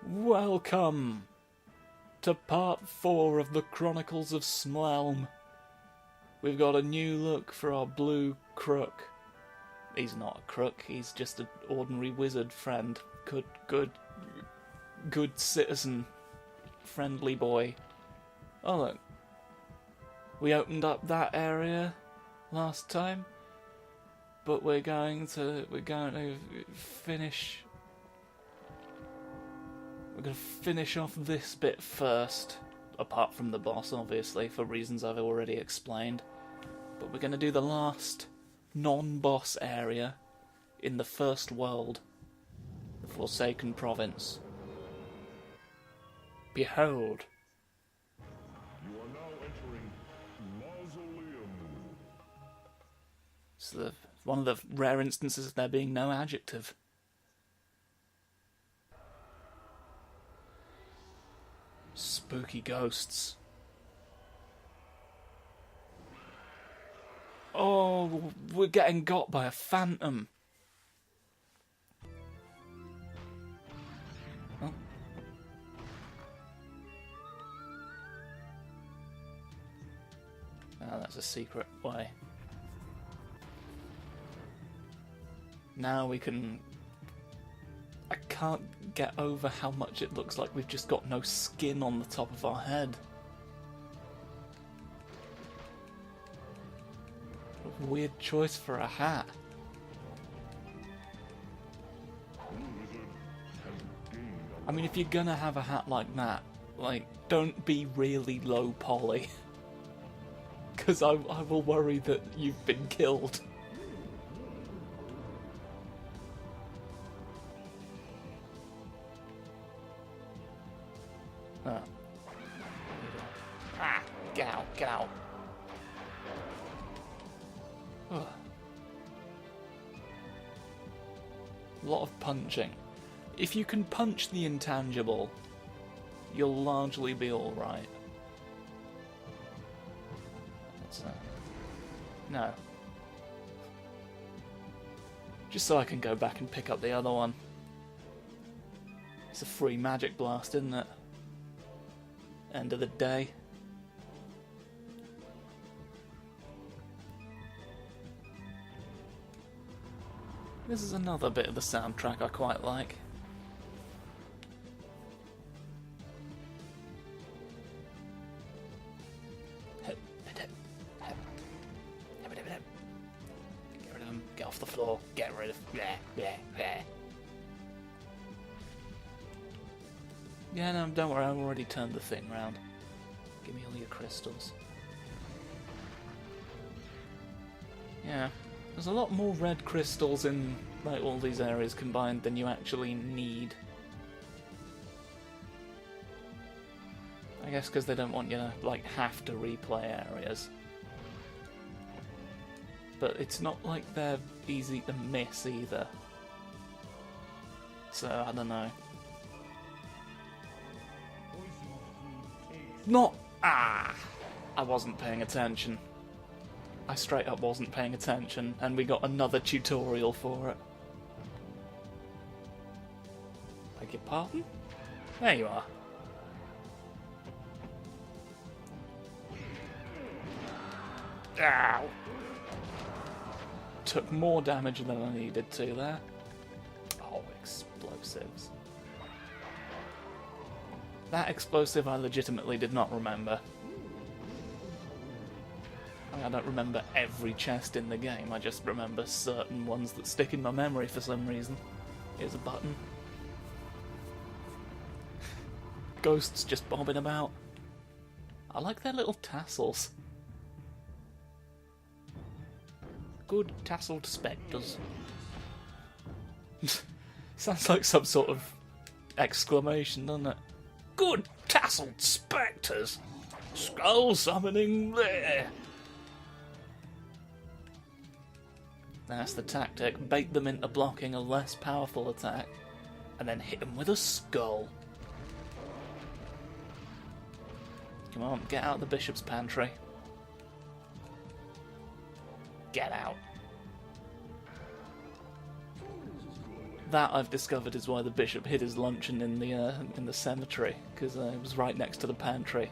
Welcome to part 4 of the Chronicles of Smlelm. We've got a new look for our blue crook. He's not a crook, he's just an ordinary wizard friend. Good citizen, friendly boy. Oh look, we opened up that area last time, but we're going to finish. We're going to finish off this bit first, apart from the boss, obviously, for reasons I've already explained. But we're going to do the last non-boss area in the first world, the Forsaken Province. Behold. You are now entering Mausoleum. It's one of the rare instances of there being no adjective. Spooky ghosts. Oh, we're getting got by a phantom. Oh. Oh, that's a secret way. Now we can... I can't get over how much it looks like we've just got no skin on the top of our head. A weird choice for a hat. I mean, if you're gonna have a hat like that, like, don't be really low poly. Because I will worry that you've been killed. Get out, get out. Ugh. A lot of punching. If you can punch the intangible, you'll largely be alright. No. Just so I can go back and pick up the other one. It's a free magic blast, isn't it? End of the day. This is another bit of the soundtrack I quite like. Get rid of him. Get off the floor. Get rid of... Yeah, no, don't worry, I've already turned the thing round. Give me all your crystals. Yeah, there's a lot more red crystals in like all these areas combined than you actually need. I guess because they don't want you to like have to replay areas. But it's not like they're easy to miss either. So, I don't know. Not... Ah! I wasn't paying attention. I straight up wasn't paying attention, and we got another tutorial for it. Beg your pardon? There you are. Ow! Took more damage than I needed to there. Oh, explosives. That explosive I legitimately did not remember. I don't remember every chest in the game, I just remember certain ones that stick in my memory for some reason. Here's a button. Ghosts just bobbing about. I like their little tassels. Good tasseled spectres. Sounds like some sort of exclamation, doesn't it? Good tasseled spectres! Skull summoning there! That's the tactic. Bait them into blocking a less powerful attack, and then hit them with a skull. Come on, get out of the bishop's pantry. Get out. That I've discovered is why the bishop hid his luncheon in the cemetery, because it was right next to the pantry.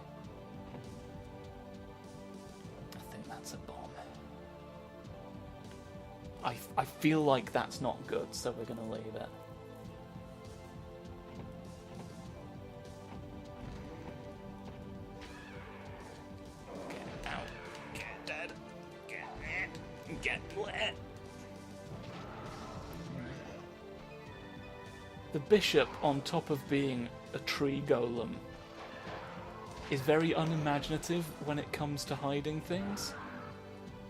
I think that's a bomb. I feel like that's not good, so we're going to leave it. Get out. Get dead. Get lit. Get lit. The bishop, on top of being a tree golem, is very unimaginative when it comes to hiding things.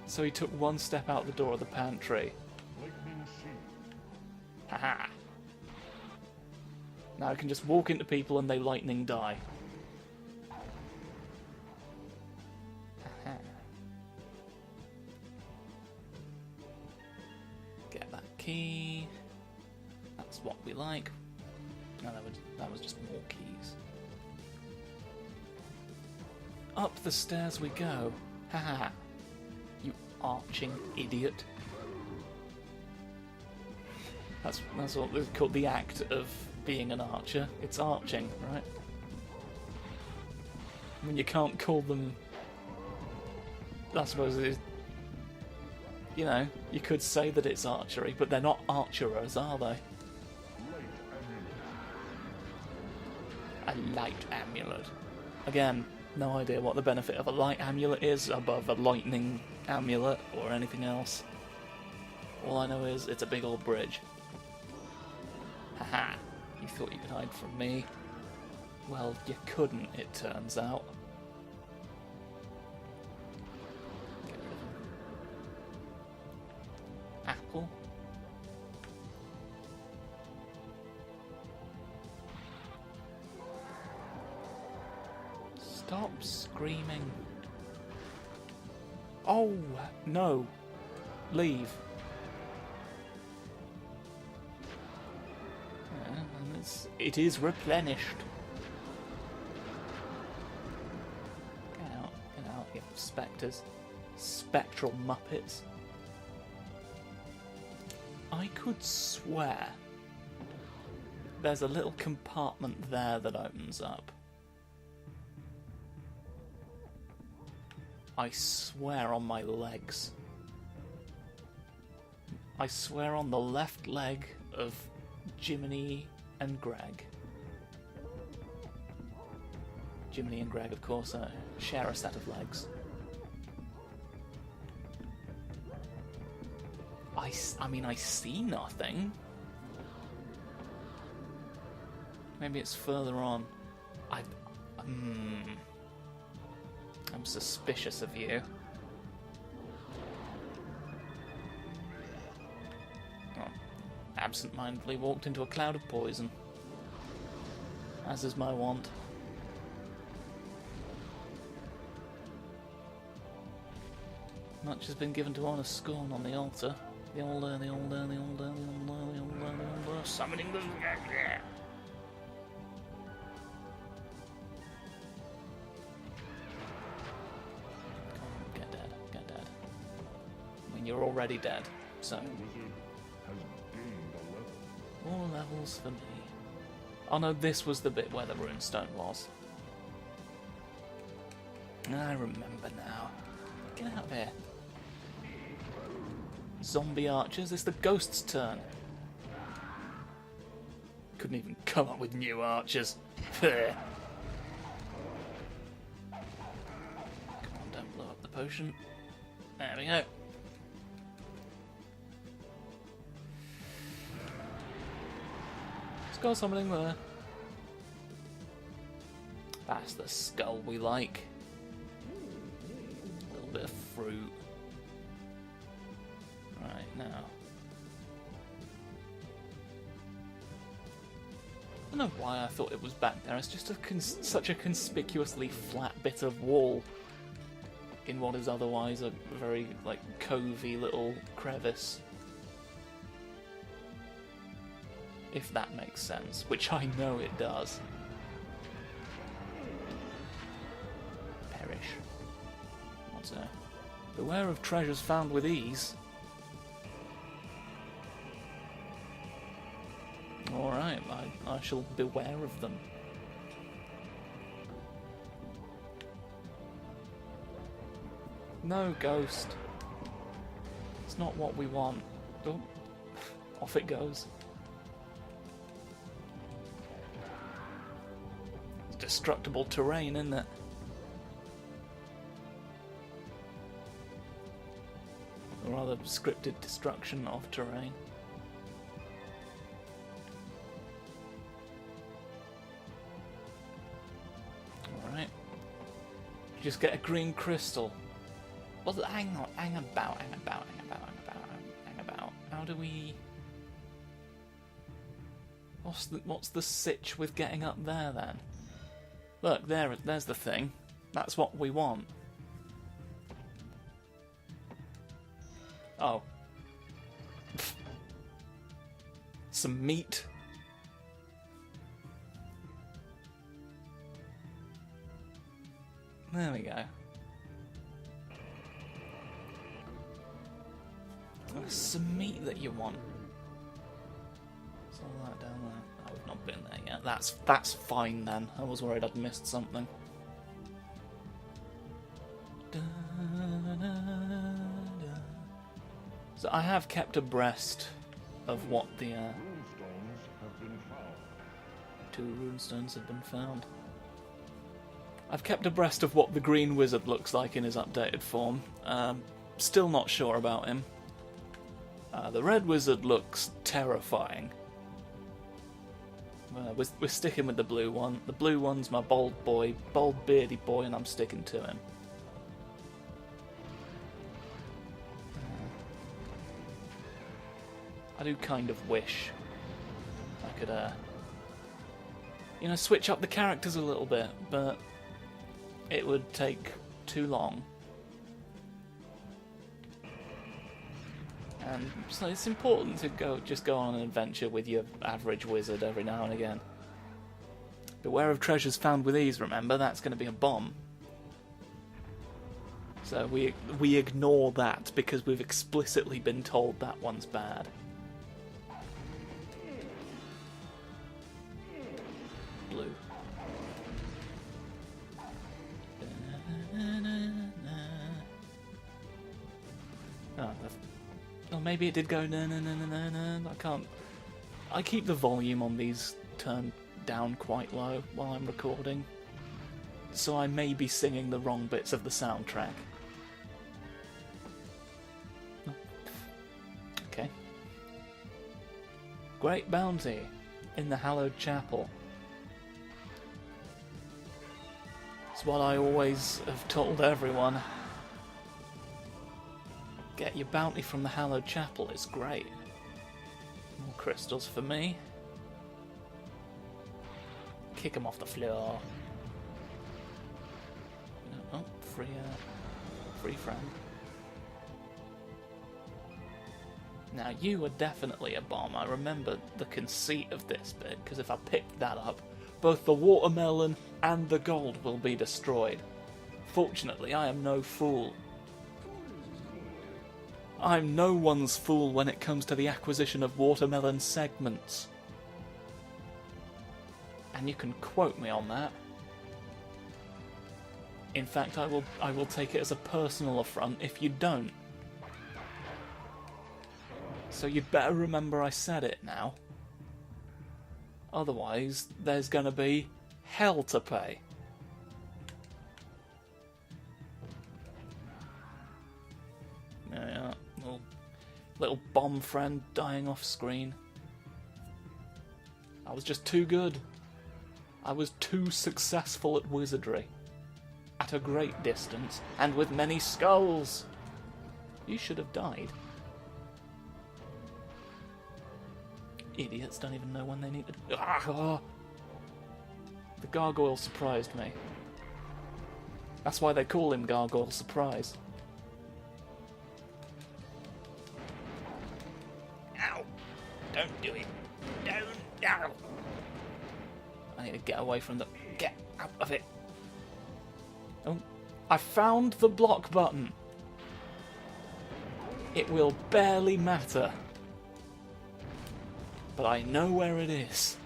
So he took one step out the door of the pantry. Haha. Now I can just walk into people and they lightning die. Haha. Get that key. That's what we like. No, that was just more keys. Up the stairs we go. Haha. You arching idiot. That's what we call the act of being an archer. It's arching, right? I mean, you can't call them... I suppose it is... You know, you could say that it's archery, but they're not archerers, are they? A light amulet. Again, no idea what the benefit of a light amulet is above a lightning amulet or anything else. All I know is it's a big old bridge. Haha, you thought you could hide from me? Well, you couldn't, it turns out. Get rid of him. Apple. Stop screaming. Oh, no. Leave. And it is replenished. Get out, you spectres. Spectral muppets. I could swear there's a little compartment there that opens up. I swear on my legs. I swear on the left leg of Jiminy and Greg. Jiminy and Greg, of course, share a set of legs. I mean, I see nothing. Maybe it's further on. I'm suspicious of you. Oh, absent-mindedly walked into a cloud of poison. As is my wont. Much has been given to honor scorn on the altar. The older, summoning the... Get dead. I mean, you're already dead, so... More levels for me. Oh no, this was the bit where the runestone was. I remember now. Get out of here. Zombie archers, it's the ghost's turn. Couldn't even come up with new archers. Come on, don't blow up the potion. There we go. Skull summoning there. That's the skull we like. A little bit of fruit. Right, now. I don't know why I thought it was back there. It's just such a conspicuously flat bit of wall in what is otherwise a very, like, covey little crevice. If that makes sense, which I know it does. Perish. What's there? Beware of treasures found with ease. I shall beware of them. No, ghost. It's not what we want. Oh, off it goes. It's destructible terrain, isn't it? Or rather, scripted destruction of terrain. Alright. Just get a green crystal. Well, hang about. How do we... What's the sitch with getting up there, then? Look, there's the thing. That's what we want. Oh. Some meat. There we go. There's some meat that you want. What's all that down there? Oh, we've not been there yet. That's fine then. I was worried I'd missed something. So I have kept abreast of what the Runestones have been found. 2 runestones have been found. I've kept abreast of what the green wizard looks like in his updated form. Still not sure about him. The red wizard looks terrifying. We're sticking with the blue one. The blue one's my bold beardy boy, and I'm sticking to him. I do kind of wish I could, switch up the characters a little bit, but it would take too long. And so it's important to just go on an adventure with your average wizard every now and again. Beware of treasures found with ease, remember? That's going to be a bomb. So we ignore that because we've explicitly been told that one's bad. Blue. Oh, maybe it did go na na na na na na. I can't. I keep the volume on these turned down quite low while I'm recording, so I may be singing the wrong bits of the soundtrack. Oh. Okay. Great bounty in the hallowed chapel. It's what I always have told everyone. Get your bounty from the hallowed chapel, it's great. More crystals for me. Kick them off the floor. Oh, free friend. Now you are definitely a bomb. I remember the conceit of this bit, because if I picked that up, both the watermelon and the gold will be destroyed. Fortunately, I am no fool. I'm no one's fool when it comes to the acquisition of watermelon segments. And you can quote me on that. In fact, I will take it as a personal affront if you don't. So you'd better remember I said it now. Otherwise, there's gonna be hell to pay. Yeah. Little bomb friend dying off screen. I was just too good. I was too successful at wizardry. At a great distance, and with many skulls. You should have died. Idiots don't even know when they need to... Ah! The gargoyle surprised me. That's why they call him Gargoyle Surprise. Ow! Don't do it. Don't. Ow! I need to get away from the... Get out of it. Oh, I found the block button. It will barely matter. But I know where it is.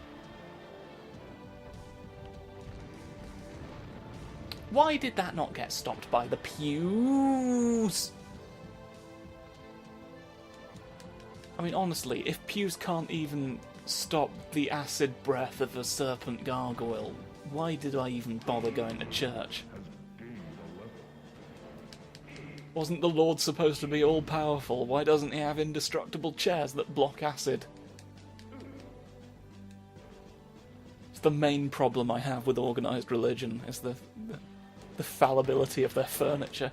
Why did that not get stopped by the pews? I mean, honestly, if pews can't even stop the acid breath of a serpent gargoyle, why did I even bother going to church? Wasn't the Lord supposed to be all-powerful? Why doesn't he have indestructible chairs that block acid? It's the main problem I have with organised religion, is the fallibility of their furniture.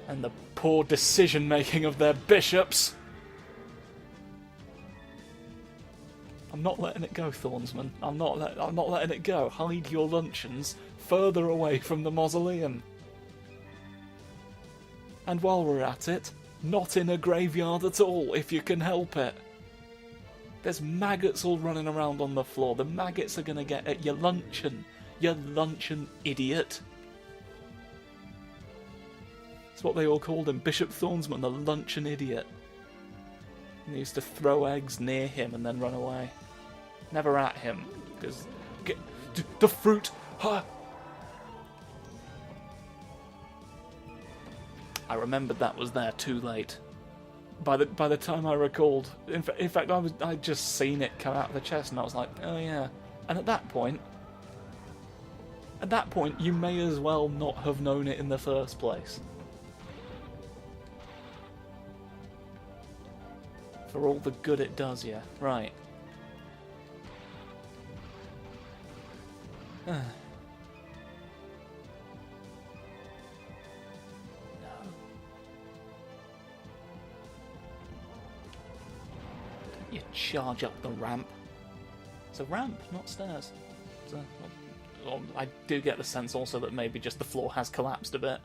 And the poor decision-making of their bishops. I'm not letting it go, Thornsman. I'm not letting it go. Hide your luncheons further away from the mausoleum. And while we're at it, not in a graveyard at all, if you can help it. There's maggots all running around on the floor. The maggots are going to get at your luncheon. You luncheon idiot. That's what they all called him, Bishop Thornsman, the luncheon idiot. And they used to throw eggs near him and then run away. Never at him, because the fruit. Huh. I remembered that was there too late. By the time I recalled, in fact, I'd just seen it come out of the chest, and I was like, oh yeah. And at that point, you may as well not have known it in the first place. For all the good it does you. Right. No. Don't you charge up the ramp. It's a ramp, not stairs. Well, I do get the sense also that maybe just the floor has collapsed a bit.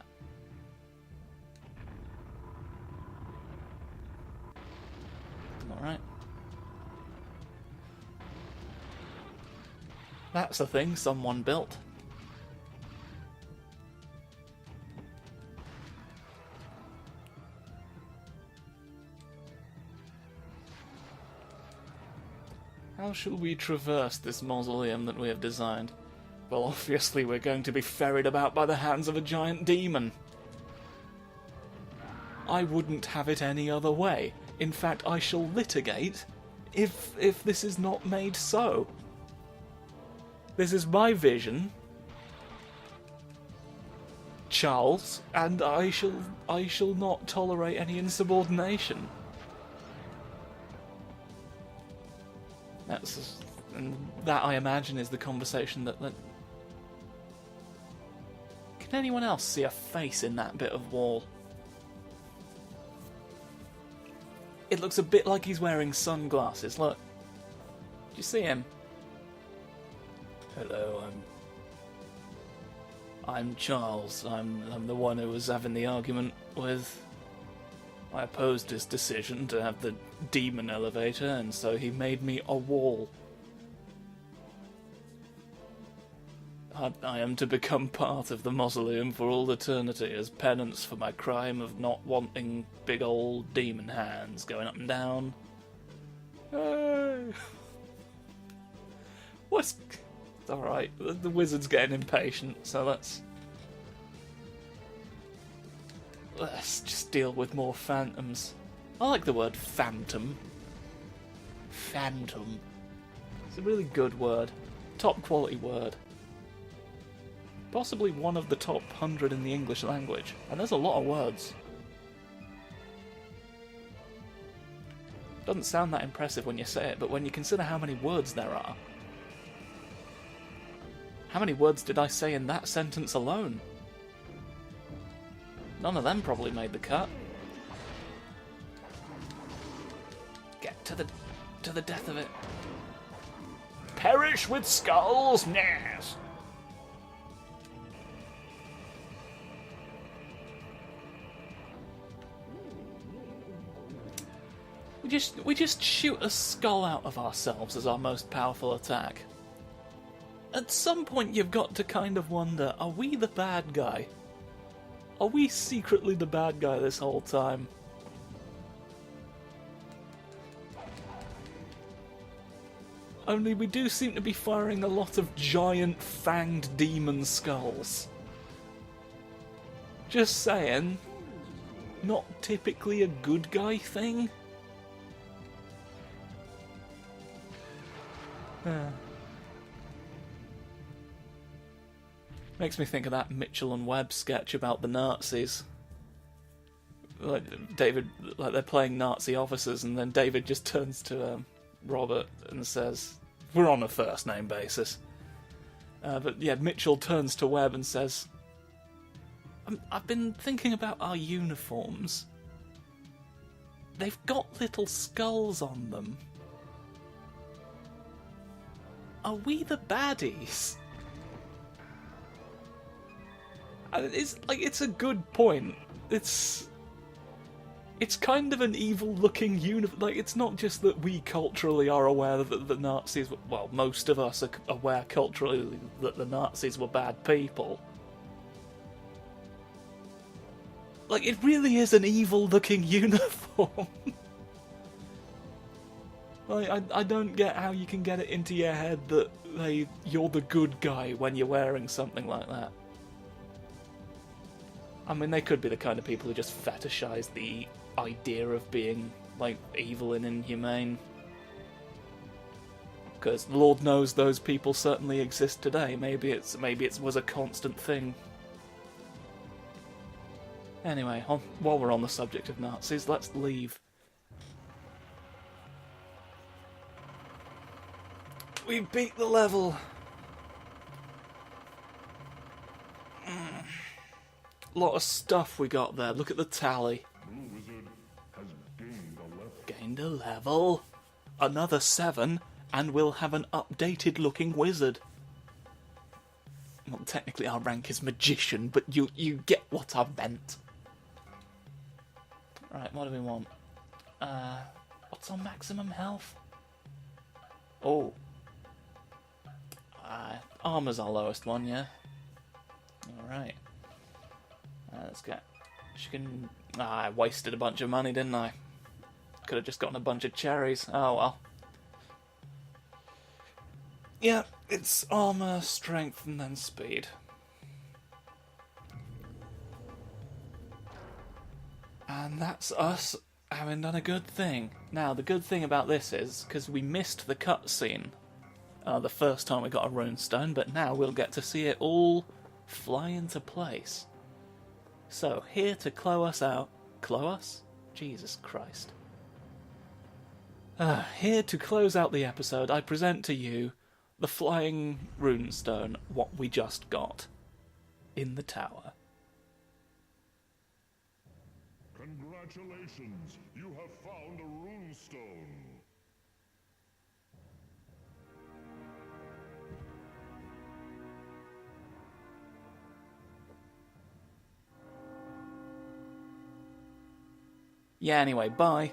Alright. That's a thing someone built. How shall we traverse this mausoleum that we have designed? Well, obviously we're going to be ferried about by the hands of a giant demon. I wouldn't have it any other way. In fact, I shall litigate if this is not made so. This is my vision, Charles, and I shall not tolerate any insubordination. And that, I imagine, is the conversation that... Can anyone else see a face in that bit of wall? It looks a bit like he's wearing sunglasses, look. Do you see him? Hello, I'm Charles. I'm the one who was having the argument with... I opposed his decision to have the demon elevator, and so he made me a wall. I am to become part of the mausoleum for all eternity as penance for my crime of not wanting big old demon hands going up and down. Hey. What's... It's alright, the wizard's getting impatient, so let's just deal with more phantoms. I like the word phantom. Phantom. It's a really good word. Top quality word. Possibly one of the top 100 in the English language. And there's a lot of words. Doesn't sound that impressive when you say it, but when you consider how many words there are. How many words did I say in that sentence alone? None of them probably made the cut. Get to the death of it. Perish with skulls, yes. We just shoot a skull out of ourselves as our most powerful attack. At some point you've got to kind of wonder, are we the bad guy? Are we secretly the bad guy this whole time? Only we do seem to be firing a lot of giant fanged demon skulls. Just saying, not typically a good guy thing. Makes me think of that Mitchell and Webb sketch about the Nazis. Like David, like they're playing Nazi officers, and then David just turns to Robert and says, "We're on a first name basis." But yeah, Mitchell turns to Webb and says, "I've been thinking about our uniforms. They've got little skulls on them. Are we the baddies?" And it's a good point. It's kind of an evil-looking uniform. Like, it's not just that we culturally are aware that the Nazis were... Well, most of us are aware culturally that the Nazis were bad people. Like, it really is an evil-looking uniform. Like, I don't get how you can get it into your head that you're the good guy when you're wearing something like that. I mean, they could be the kind of people who just fetishize the idea of being, like, evil and inhumane. Because Lord knows those people certainly exist today. Maybe it was a constant thing. Anyway, while we're on the subject of Nazis, let's leave. We beat the level. Lot of stuff we got there. Look at the tally. Blue Wizard has gained a level. Gained a level. Another 7, and we'll have an updated looking wizard. Well, technically our rank is magician, but you get what I meant. Right, what do we want? What's our maximum health? Oh. Armor's our lowest one, yeah? Alright. Let's get... I wasted a bunch of money, didn't I? Could have just gotten a bunch of cherries. Oh well. Yeah, it's armor, strength, and then speed. And that's us having done a good thing. Now, the good thing about this is, because we missed the cutscene the first time we got a runestone, but now we'll get to see it all fly into place. So, here to close us out... Close us? Jesus Christ. Here to close out the episode, I present to you the flying runestone, what we just got, in the tower. Congratulations, you have found a runestone. Yeah, anyway, bye.